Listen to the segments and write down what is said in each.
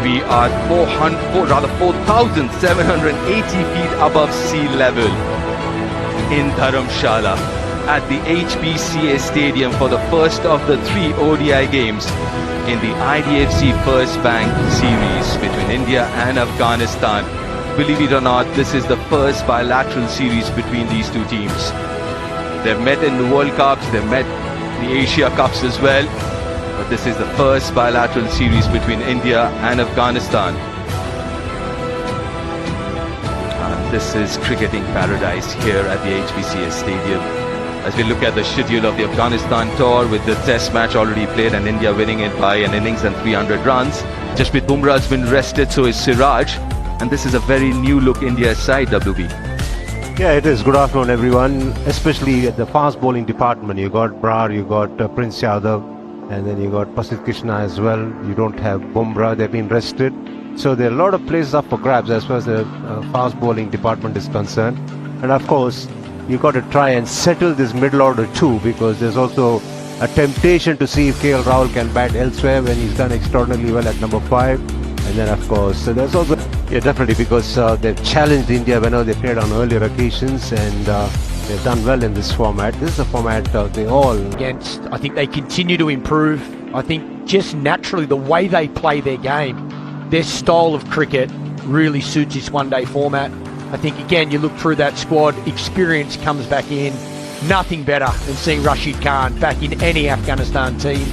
We are 4,780 feet above sea level in Dharamshala at the HBCA Stadium for the first of the 3 ODI games in the IDFC First Bank series between India and Afghanistan. Believe it or not, this is the first bilateral series between these two teams. They've met in the World Cups, they've met the Asia Cups as well, but this is the first bilateral series between India and Afghanistan. And this is cricketing paradise here at the HBCA Stadium. As we look at the schedule of the Afghanistan tour, with the test match already played and India winning it by an innings and 300 runs. Jasprit Bumrah has been rested, so is Siraj. And this is a very new look India side, WB. Yeah, it is. Good afternoon, everyone. Especially at the fast bowling department. You got Brar, you got Prince Yadav, and then you got Prasidh Krishna as well. You don't have Bumrah, they've been rested. So there are a lot of places up for grabs as far as the fast bowling department is concerned. And of course, you got to try and settle this middle order too, because there's also a temptation to see if KL Rahul can bat elsewhere when he's done extraordinarily well at number 5. And then of course, there's also, yeah, definitely, because they've challenged India whenever they played on earlier occasions, and they've done well in this format. This is a format they all against. I think they continue to improve. I think just naturally the way they play their game, their style of cricket really suits this one-day format. I think again, you look through that squad, experience comes back in. Nothing better than seeing Rashid Khan back in any Afghanistan team.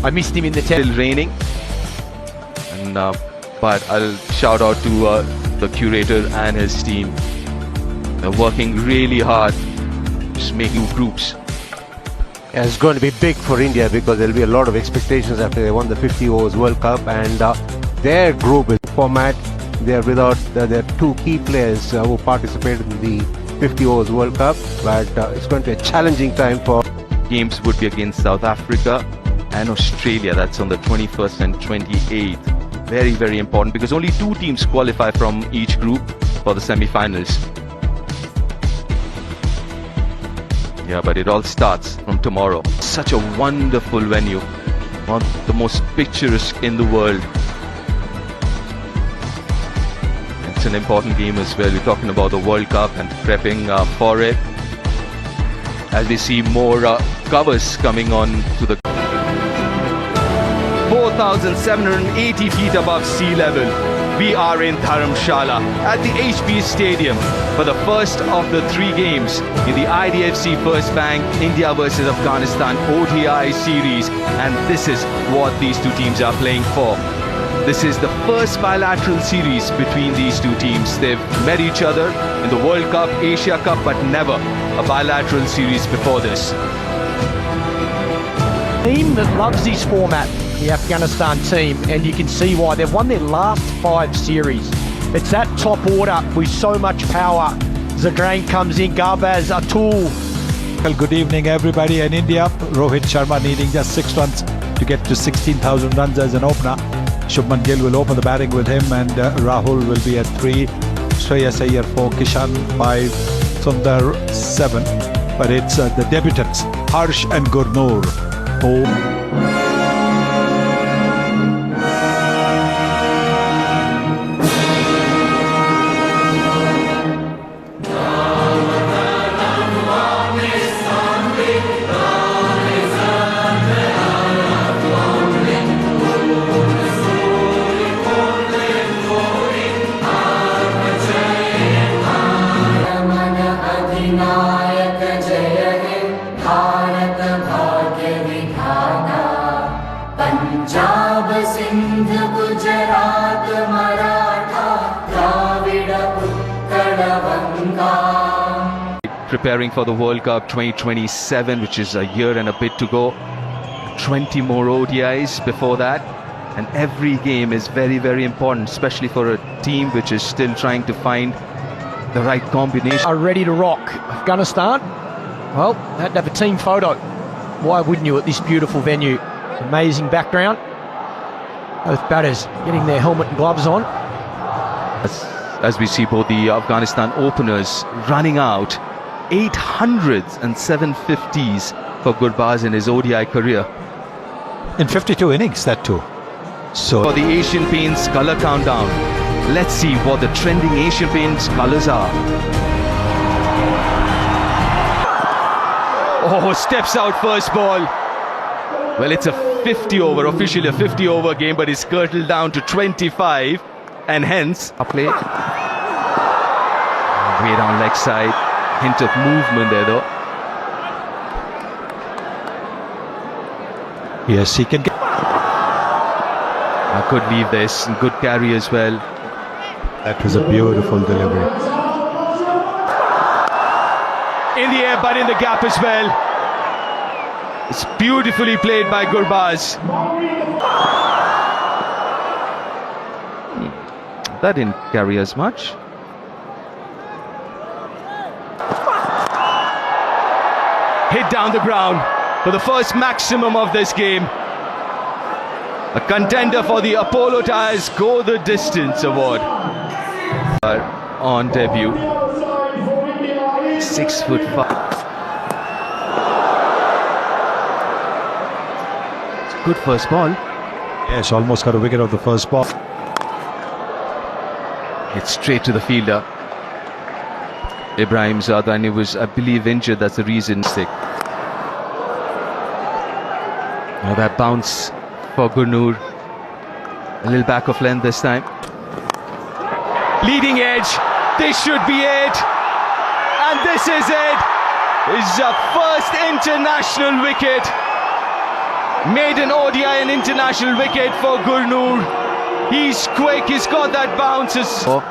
I missed him in the test. Still raining, and but I'll shout out to the curator and his team. They're working really hard, just making groups. Yeah, it's going to be big for India because there'll be a lot of expectations after they won the 50 overs World Cup, and their group is format. They're without their 2 key players who participated in the 50 overs World Cup, but it's going to be a challenging time for. Games would be against South Africa and Australia. That's on the 21st and 28th. Very, very important, because only 2 teams qualify from each group for the semi-finals. Yeah, but it all starts from tomorrow. Such a wonderful venue, one of the most picturesque in the world. It's an important game as well. We're talking about the World Cup and prepping for it. As we see more covers coming on to the 4,780 feet above sea level. We are in Dharamshala at the HB Stadium for the first of the 3 games in the IDFC First Bank India versus Afghanistan ODI series, and this is what these 2 teams are playing for. This is the first bilateral series between these 2 teams. They've met each other in the World Cup, Asia Cup, but never a bilateral series before this. Team that loves this format, the Afghanistan team, and you can see why. They've won their last 5 series. It's that top order with so much power. Zagrain comes in, Garbaz, Atul. Well, good evening everybody in India. Rohit Sharma needing just 6 runs to get to 16,000 runs as an opener. Shubman Gill will open the batting with him, and Rahul will be at 3, Shreyas Iyer 4, Kishan 5, Sundar 7. But it's the debutants, Harsh and Gurnur. 4. Punjab Sindh Gujarat Maratha Dravid Utkal Banga. Preparing for the World Cup 2027, which is a year and a bit to go. 20 more ODIs before that, and every game is very, very important, especially for a team which is still trying to find the right combination. Are ready to rock. Afghanistan, well, had to have a team photo. Why wouldn't you at this beautiful venue? Amazing background. Both batters getting their helmet and gloves on. As we see both the Afghanistan openers running out 800s and 750s for Gurbaz in his ODI career. In 52 innings, that too. So For the Asian Paints color countdown, let's see what the trending Asian Paints colors are. Oh, steps out first ball. Well, it's a 50 over, officially a 50 over game, but it's curtailed down to 25, and hence a play. Way down leg side, hint of movement there though. yes, he can get. I could leave this, and good carry as well. That was a beautiful delivery. In the air, but in the gap as well. It's beautifully played by Gurbaz. That didn't carry as much. Hit down the ground for the first maximum of this game. A contender for the Apollo Tyres Go the Distance award. On debut. 6'5". It's a good first ball. Yes, almost got a wicket of the first ball. It's straight to the fielder. Ibrahim Zadani was, I believe, injured. That's the reason. Now that bounce for Gurnur. A little back of length this time. Leading edge. This should be it. And this is it. It's a first international wicket. Maiden ODI and international wicket for Gurnur. He's quick. He's got that bounce. Ooh,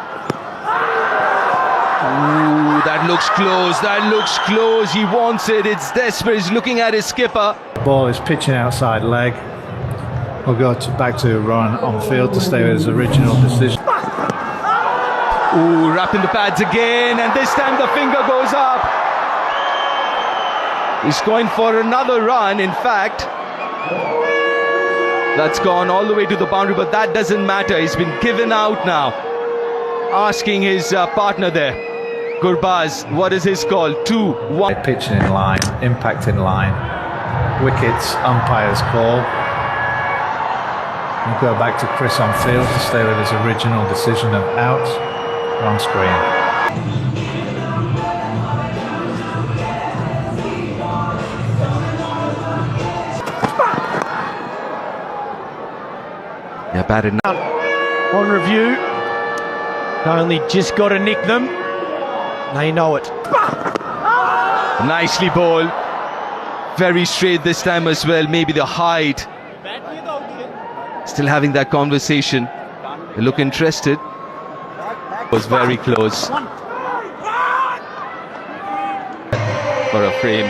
that looks close. That looks close. He wants it. It's desperate. He's looking at his skipper. Ball is pitching outside leg. We'll go back to Rohan on field to stay with his original decision. Ooh, wrapping the pads again, and this time the finger goes up. He's going for another run. In fact, that's gone all the way to the boundary, but that doesn't matter. He's been given out now. Asking his partner there, Gurbaz, what is his call? 2-1. Pitching in line, impact in line. Wickets, umpire's call. We'll go back to Chris on field to stay with his original decision of out on screen. Yeah, batted now. On review, only just got to nick them. They know it. Nicely bowled. Very straight this time as well. Maybe the height. Still having that conversation. They look interested. Was very close. For a frame.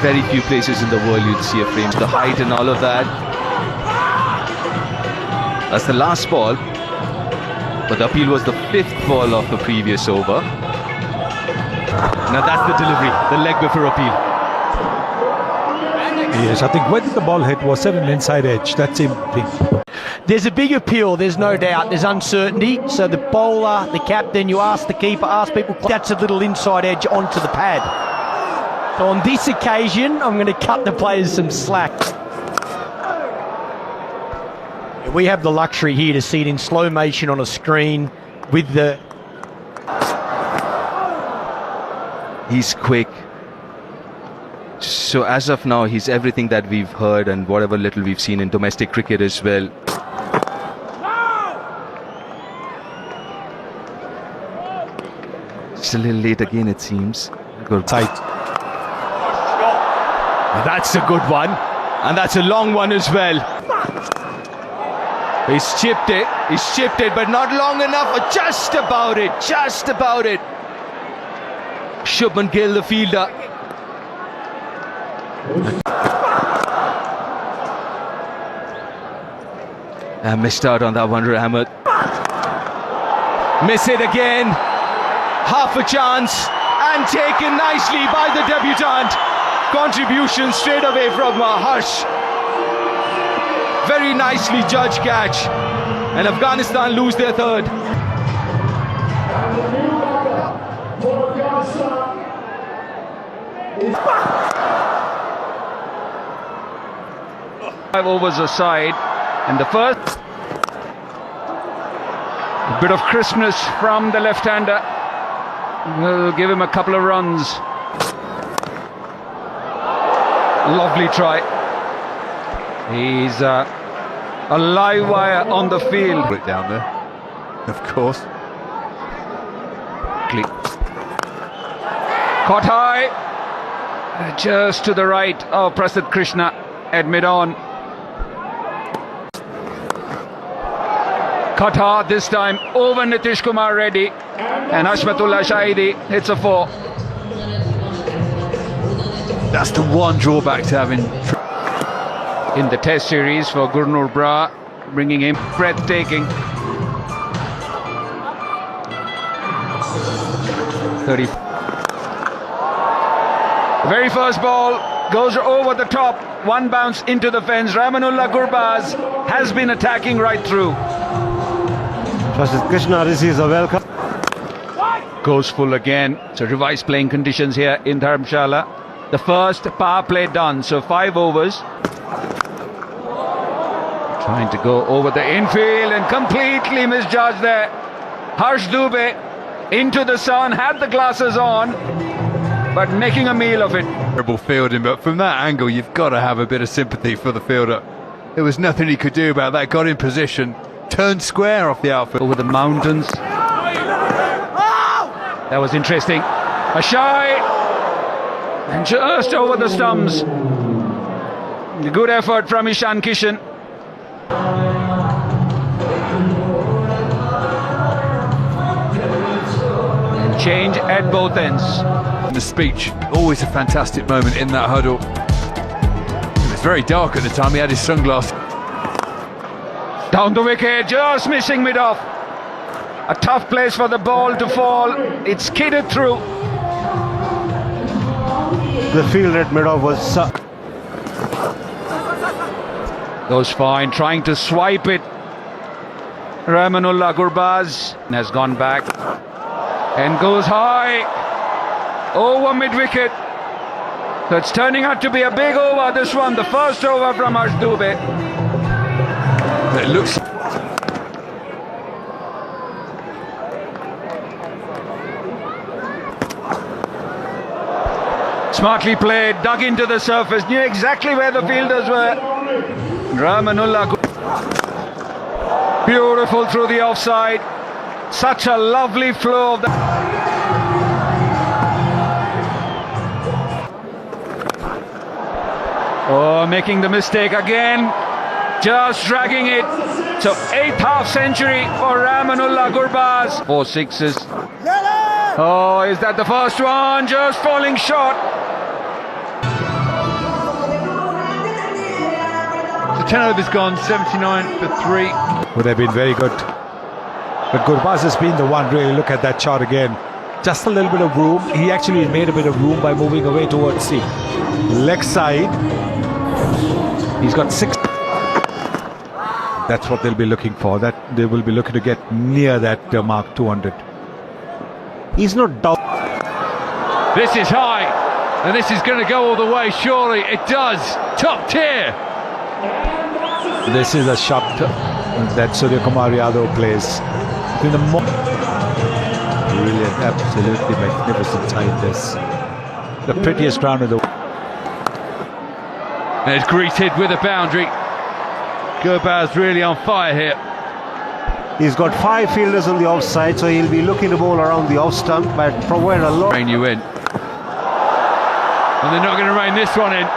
Very few places in the world you'd see a frame. The height and all of that. That's the last ball. But the appeal was the 5th ball of the previous over. Now that's the delivery, the leg before appeal. Yes, I think where did the ball hit? Was it an inside edge? That's him. There's a big appeal, there's no doubt. There's uncertainty. So the bowler, the captain, you ask the keeper, ask people, that's a little inside edge onto the pad. So on this occasion, I'm going to cut the players some slack. We have the luxury here to see it in slow motion on a screen with the... He's quick. So as of now, he's everything that we've heard and whatever little we've seen in domestic cricket as well. It's a little late again, it seems. Good. Tight. That's a good one. And that's a long one as well. He's chipped it, but not long enough. Just about it, just about it. Shubman Gill, the fielder. And missed out on that one, Rahmat. Miss it again. Half a chance. And taken nicely by the debutant. Contribution straight away from Harsh. Very nicely judged catch. And Afghanistan lose their third. 5 overs aside, and the first a bit of crispness from the left-hander will give him a couple of runs. Lovely try. He's a live wire on the field. Put it down there, of course. Caught high, just to the right of Prasidh Krishna at mid-on. Caught hard this time over Nitish Kumar Reddy, and Ashmatullah Shahidi hits a 4. That's the one drawback to having In the test series for Gurnur Bra, bringing him breathtaking. 30. The very first ball goes over the top, one bounce into the fence. Ramanullah Gurbaz has been attacking right through. Prasidh Krishna receives a welcome. Goes full again. So revised playing conditions here in Dharamshala. The first power play done, so 5 overs. Trying to go over the infield and completely misjudged there. Harsh Dubey into the sun, had the glasses on, but making a meal of it. terrible fielding, but from that angle you've got to have a bit of sympathy for the fielder. There was nothing he could do about that. Got in position, turned square off the outfield. Over the mountains. That was interesting. A shy, and just over the stumps. A good effort from Ishan Kishan. And change at both ends. The speech, always a fantastic moment in that huddle. It was very dark at the time. He had his sunglasses. Down the wicket, just missing mid-off. A tough place for the ball to fall. It skidded through. The field at mid-off was... Goes fine, trying to swipe it. Ramanullah Gurbaz has gone back and goes high over mid-wicket. So it's turning out to be a big over, this one, the first over from Harsh Dubey. It looks... Smartly played, dug into the surface, knew exactly where the fielders were. Ramanullah, beautiful through the offside. Such a lovely flow of the... Oh, making the mistake again. Just dragging it. So 8th half century for Ramanullah Gurbaz. 4 sixes. Oh, is that the first one? Just falling short. The 10 overs gone, 79 for 3. Would have been very good. But Gurbaz has been the one, really. Look at that shot again. Just a little bit of room. He actually made a bit of room by moving away towards the leg side. He's got 6. That's what they'll be looking for. That they will be looking to get near that mark 200. He's not down. This is high, and this is going to go all the way, surely. It does. Top tier. This is a shot that Surya Kumar Yadav plays. In the brilliant, absolutely magnificent time. This the prettiest ground in the world. And it's greeted with a boundary. Gurbaz really on fire here. He's got 5 fielders on the offside, so he'll be looking to bowl around the off stump, but provide a lot. Rain you in. And they're not going to rain this one in.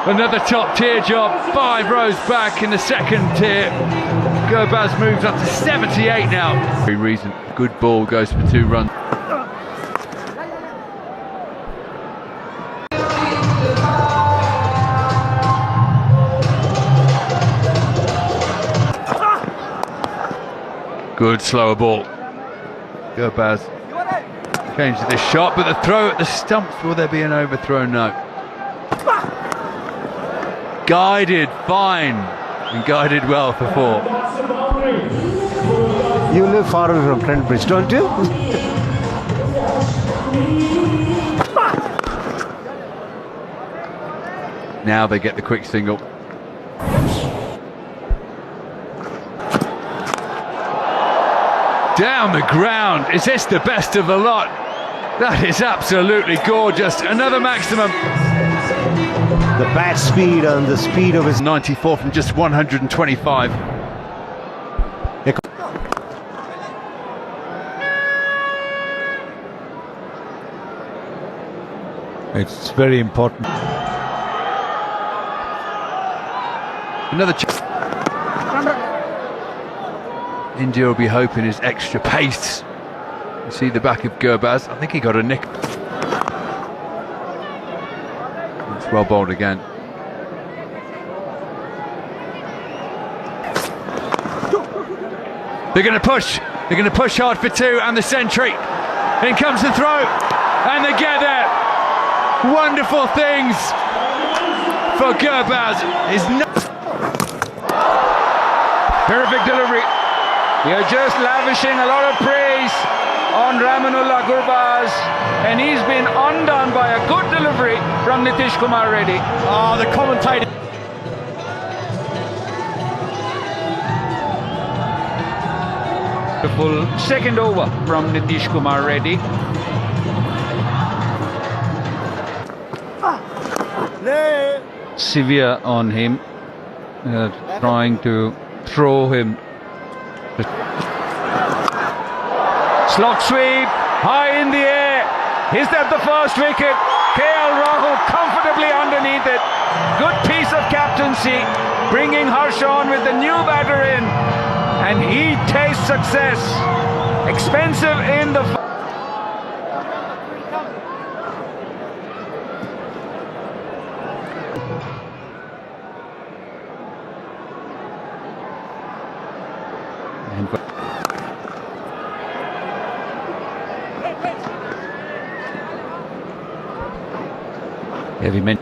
Another top tier job, 5 rows back in the second tier. Gurbaz moves up to 78 now. Very reason, good ball goes for 2 runs. Good slower ball. Gurbaz changes the shot, but the throw at the stumps, will there be an overthrow? No. Guided fine and guided well for 4. You live far away from Trent Bridge, don't you? Now they get the quick single. Down the ground. Is this the best of the lot? That is absolutely gorgeous. Another maximum. The bat speed and the speed of his 94 from just 125. It's very important. Another India will be hoping his extra pace. You see the back of Gurbaz. I think he got a nick. It's well bowled again. They're going to push. They're going to push hard for two and the century. In comes the throw, and they get there. Wonderful things for Gurbaz. Perfect delivery. You're just lavishing a lot of praise on Ramanullah Gurbaz, and he's been undone by a good delivery from Nitish Kumar Reddy. Oh, the commentator. Beautiful second over from Nitish Kumar Reddy. Severe on him, trying to throw him. Slot sweep, high in the air. Is that the first wicket? KL Rahul comfortably underneath it. Good piece of captaincy, bringing Harsh on with the new batter in. And he tastes success. Expensive in the... Heavy men.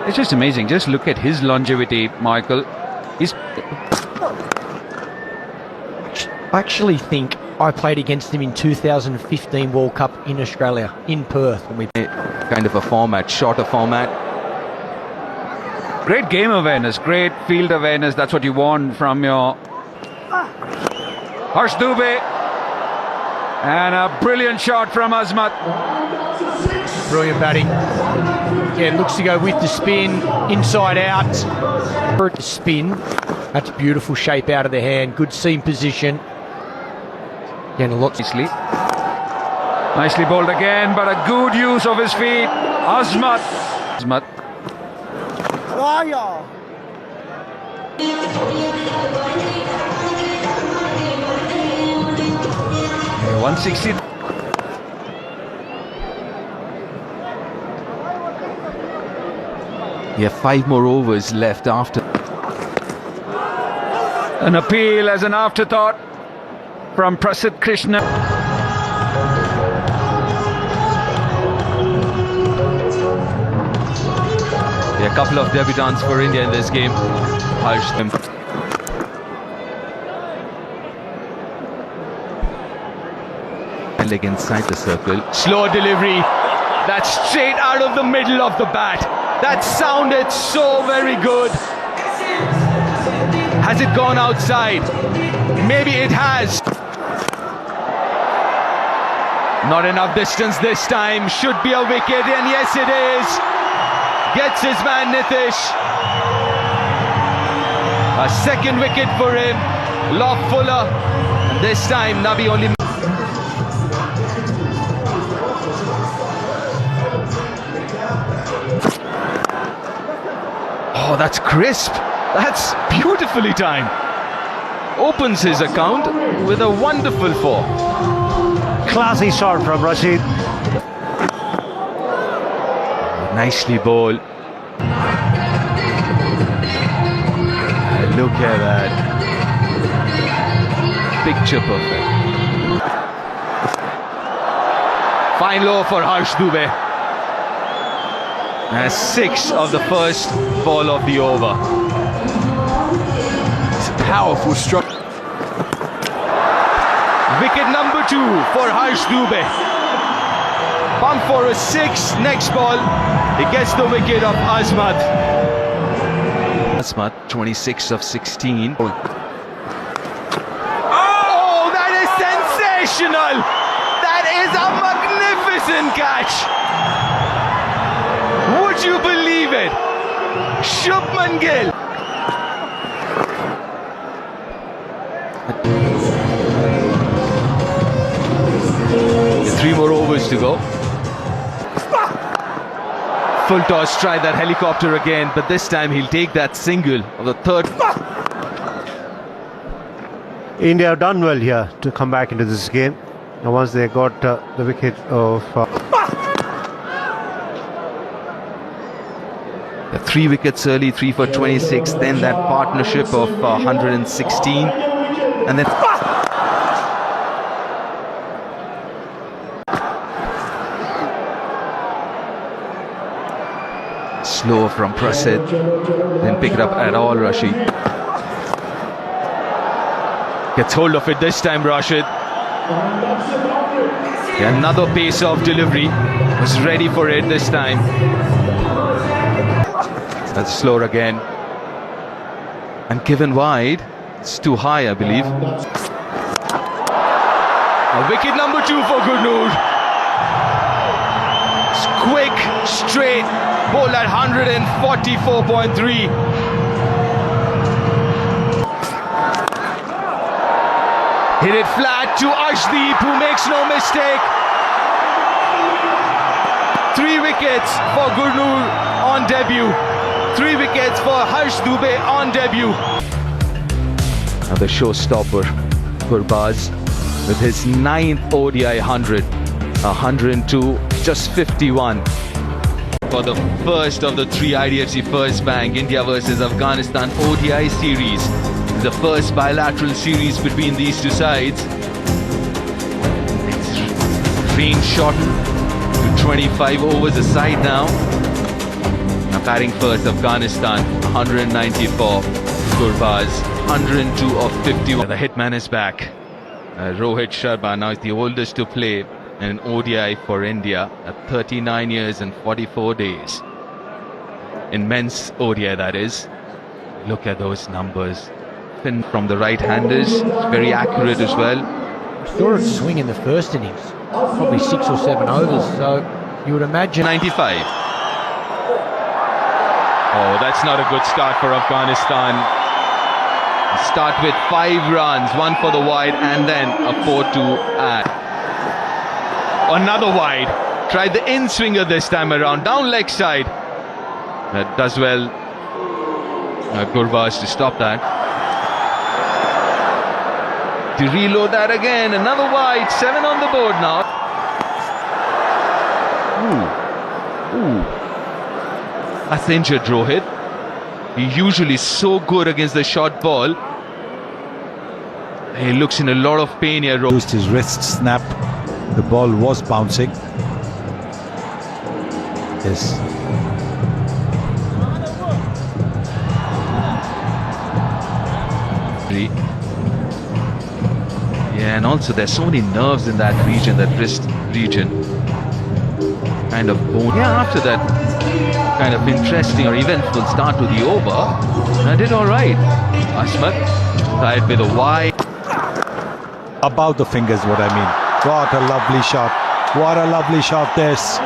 It's just amazing. Just look at his longevity, Michael. He's... I actually think I played against him in 2015 World Cup in Australia, in Perth. When we Kind of a format, shorter format. Great game awareness, great field awareness. That's what you want from your Harsh Dubey. And a brilliant shot from Azmat. Brilliant batting. Yeah, looks to go with the spin, inside out. For it to spin, that's beautiful shape out of the hand. Good seam position. Again, a lot. Nicely bowled again, but a good use of his feet. Azmat. 160. Yeah, 5 more overs left after. An appeal as an afterthought from Prasidh Krishna. Yeah, a couple of debutants for India in this game. Harsh. Leg inside the circle. Slow delivery. That's straight out of the middle of the bat. That sounded so very good. Has it gone outside? Maybe it has. Not enough distance this time. Should be a wicket, and yes it is. Gets his man Nitish. A second wicket for him. Lob Fuller. And this time Nabi only. Oh, that's crisp. That's beautifully timed. Opens his account with a wonderful 4. classy shot from Rashid. Nicely bowled. Look at that. Picture perfect. Fine low for Harsh Dubey. And 6 of the first ball of the over. It's a powerful stroke. Wicket number 2 for Harsh Dubey. Pump for a 6. Next ball, he gets the wicket of Azmat. Azmat, 26 of 16. Oh, that is sensational! That is a magnificent catch! Would you believe it? Shubman Gill. 3 more overs to go. Full toss, try that helicopter again, but this time he'll take that single of the third. India have done well here to come back into this game. And once they got the wicket of... The 3 wickets early, 3 for 26, then that partnership of 116, and then... Slow from Prasid, then pick it up at all, Rashid. Gets hold of it this time, Rashid. Yeah, another pace-off delivery, was ready for it this time. That's slower again. And given wide, it's too high, I believe. Wicket number 2 for Gurnoor. It's quick, straight, bowled at 144.3. Hit it flat to Ashdeep, who makes no mistake. 3 wickets for Gurnoor on debut. 3 wickets for Harsh Dubey on debut. Now the showstopper, Gurbaz, with his 9th ODI 100. 102, just 51. For the first of the 3 IDFC First Bank India versus Afghanistan ODI series. It's the first bilateral series between these 2 sides. It's range shortened to 25 overs a side now. Now batting first, Afghanistan, 194. Gurbaz, 102 of 51. The hitman is back. Rohit Sharma now is the oldest to play in an ODI for India at 39 years and 44 days. In men's ODI, that is. Look at those numbers. Fin from the right-handers, very accurate as well. I saw it swing in the first innings, probably 6 or 7 overs, so you would imagine... 95. Oh, that's not a good start for Afghanistan. Start with 5 runs, 1 for the wide and then a 4-2 add. Another wide. Tried the in-swinger this time around, down leg side. That does well. Gurbaz to stop that. To reload that again, another wide, 7 on the board now. Ooh. That's injured Rohit. He usually is so good against the short ball. He looks in a lot of pain here. Used his wrist snap. The ball was bouncing. Yes. Yeah, and also there's so many nerves in that region, that wrist region. Kind of bone. Yeah, after that kind of interesting or eventful start to the over, I did all right. Azmat tried with a wide. Above the fingers, what I mean. What a lovely shot. What a lovely shot this.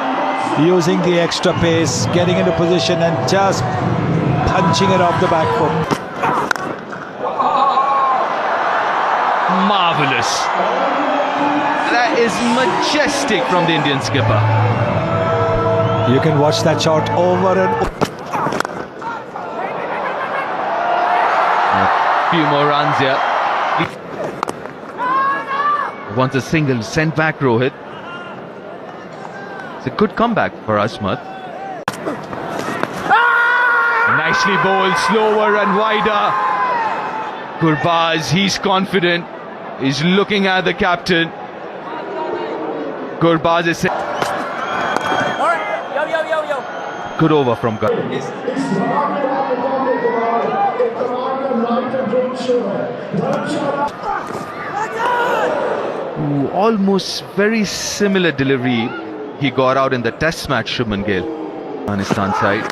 Using the extra pace, getting into position and just punching it off the back foot. Marvellous. That is majestic from the Indian skipper. You can watch that shot over and over. A few more runs here. Wants a single, sent back Rohit. It's a good comeback for Azmat. Nicely bowled, slower and wider. Gurbaz, he's confident. He's looking at the captain. Gurbaz is saying... Good over from Gurbaz. Almost very similar delivery he got out in the test match, Shubman Gill. Afghanistan side.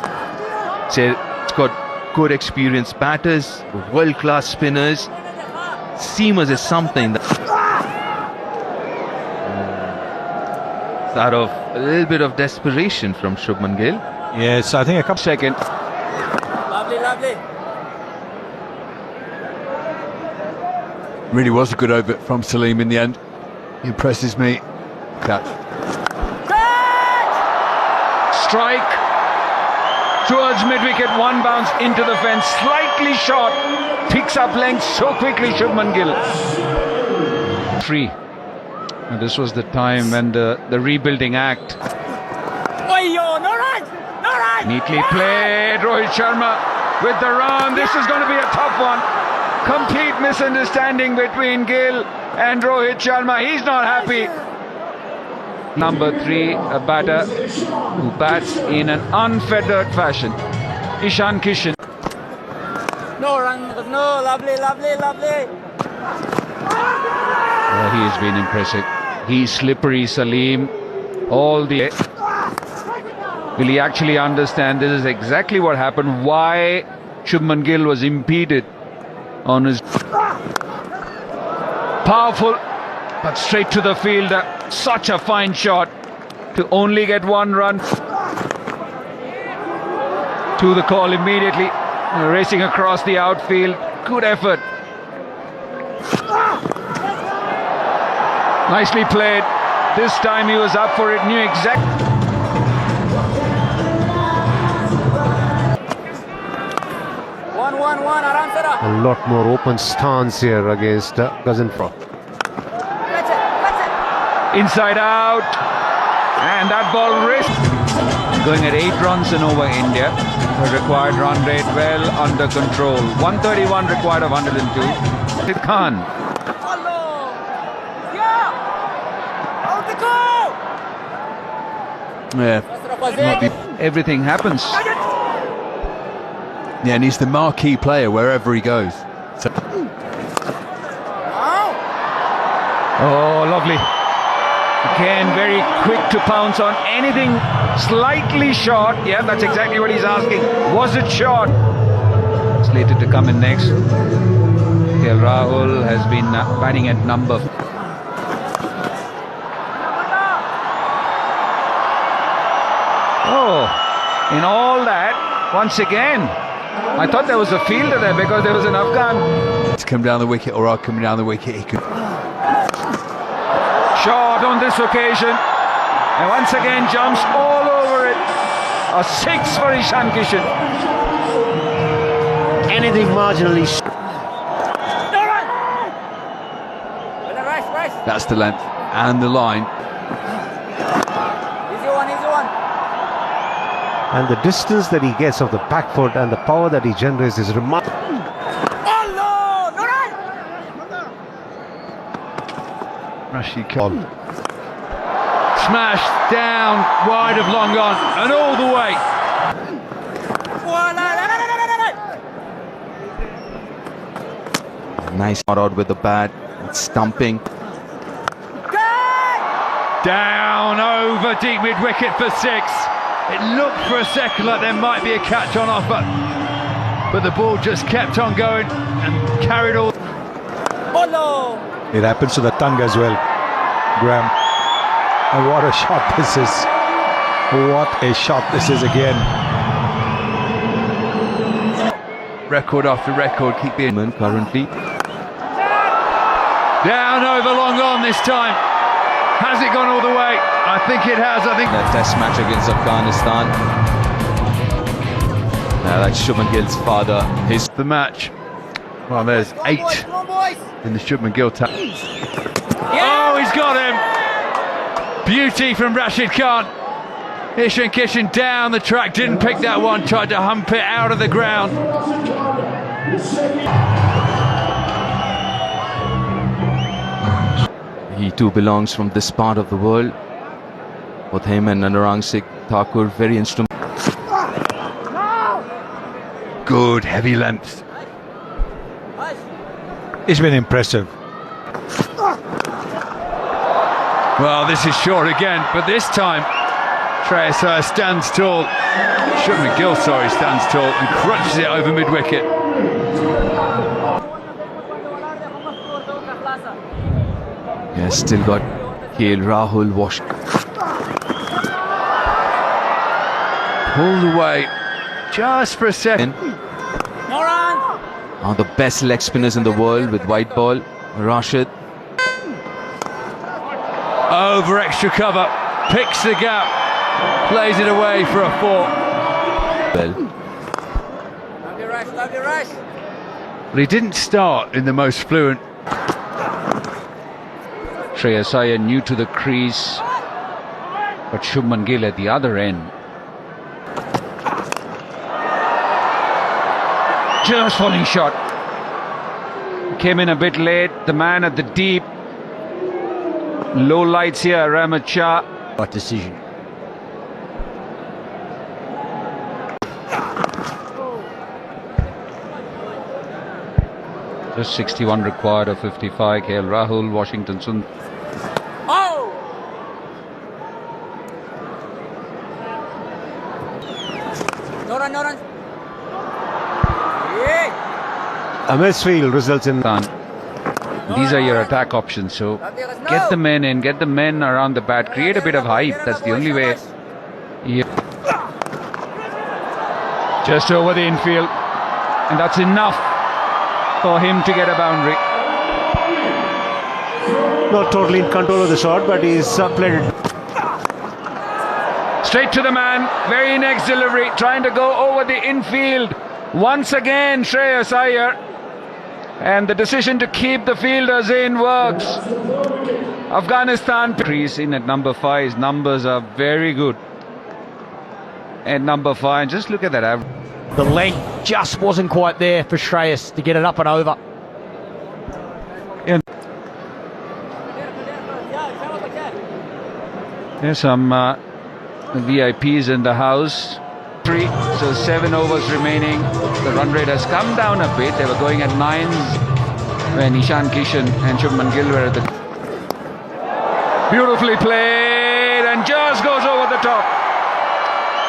It's got good experienced batters, world-class spinners. Seamers is something that out of a little bit of desperation from Shubman Gill. Yes, I think a couple Second. Lovely. Really was a good over from Salim in the end. He impresses me. Catch. Strike towards mid-wicket, one bounce into the fence, slightly short, picks up length so quickly, Shubman Gill. 3. And this was the time when the rebuilding act. Neatly played, Rohit Sharma with the run. This is going to be a tough one. Complete misunderstanding between Gill and Rohit Sharma. He's not happy. Number 3, a batter who bats in an unfettered fashion. Ishan Kishan. No run, no, lovely. He has been impressive. He's slippery, Salim. All the... Will he actually understand this is exactly what happened? Why Shubman Gill was impeded on his... Powerful, but straight to the fielder. Such a fine shot to only get 1 run. To the call immediately. Racing across the outfield. Good effort. Nicely played. This time he was up for it. Knew exactly. A lot more open stance here against Ghazenfur. Inside out, and that ball risked. Going at 8 runs and over India. The required run rate well under control. 131 required of 102. Khan. Yeah. Everything happens. Yeah, and he's the marquee player wherever he goes. So Oh, lovely. Again, very quick to pounce on anything slightly short. Yeah, that's exactly what he's asking. Was it short? Slated to come in next. KL Rahul has been batting at number. Oh, in all that, once again, I thought there was a fielder there because there was an Afghan. to come down the wicket, or coming down the wicket, he could. Short on this occasion, and once again jumps all over it. A 6 for Ishan Kishan. Anything marginally That's the length and the line. Easy one. and the distance that he gets of the back foot and the power that he generates is remarkable. Rashid Khan. Smashed down wide of long on and all the way. Nice shot out with the bat, stumping. Down over deep mid wicket for 6. It looked for a second like there might be a catch on offer, but the ball just kept on going and carried all. It happens to the tongue as well, Graham. And what a shot this is. What a shot this is again. Record after record, keep being Currently, down over long on this time. Has it gone all the way? I think it has. I think that test match against Afghanistan. That's Shubman Gill's father. the match. Well, there's 8 in the Shubman Gill tap. Oh, he's got him! Beauty from Rashid Khan. Ishan Kishan down the track, didn't pick that one, tried to hump it out of the ground. He too belongs from this part of the world. Both him and Anurang Singh Thakur very instrumental. Good heavy length. It's been impressive. Well, this is short again, but this time Shreyas stands tall. Shubman Gill, stands tall and crunches it over mid-wicket. Yeah, still got KL Rahul wash. Pulled away just for a second. No run. One of the best leg spinners in the world with white ball, Rashid. Over extra cover, picks the gap, plays it away for a 4. Well, Lovely rush. But he didn't start in the most fluent. Shreyas Iyer new to the crease, but Shubman Gill at the other end. Just falling shot. Came in a bit late. The man at the deep. Low lights here, Rahmat Shah. Right decision. Just 61 required of 55. KL Rahul, Washington Sundar. Oh. No run. Yeah. A misfield results in These are your attack options, so get the men in, get the men around the bat, create a bit of hype. That's the only way. Just over the infield, and that's enough for him to get a boundary. not totally in control of the shot, but he's played it. Straight to the man, very next delivery, trying to go over the infield. Once again, Shreyas Iyer. And the decision to keep the fielders in works. Afghanistan creasing at number 5. His numbers are very good. At number 5, just look at that average. The length just wasn't quite there for Shreyas to get it up and over. There's some VIPs in the house. 3, so 7 overs remaining. The run rate has come down a bit. They were going at 9s when Ishan Kishan and Shubman Gill were at the... Beautifully played and just goes over the top.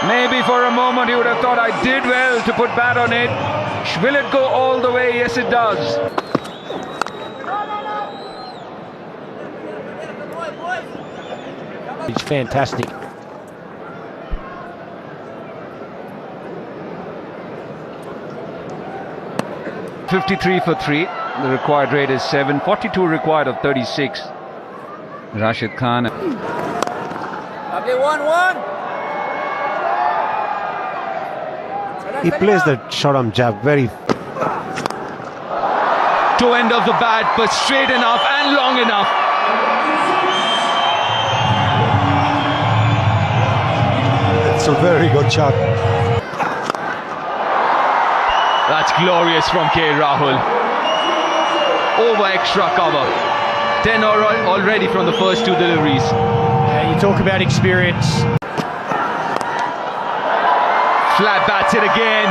Maybe for a moment he would have thought, I did well to put bat on it. Will it go all the way? Yes, it does. It's fantastic. .53 for 3. The required rate is 7. 42 required of 36. Rashid Khan. Lovely 1-1. He plays the short arm jab very. Toe end of the bat, but straight enough and long enough. It's a very good shot. That's glorious from KL Rahul. Over extra cover. 10 already from the first 2 deliveries. You talk about experience. Flat bats it again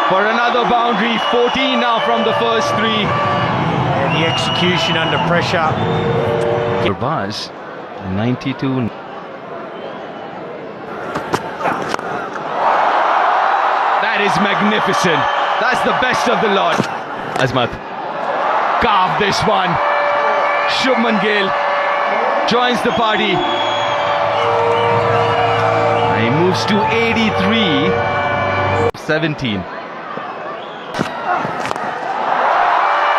for another boundary. 14 now from the first 3. And the execution under pressure. Bars 92. That is magnificent. That's the best of the lot. Azmat carved this one. Shubman Gill joins the party. And he moves to 83. 17.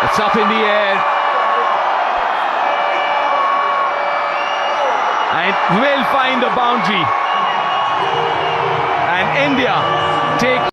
It's up in the air. And will find the boundary. And India take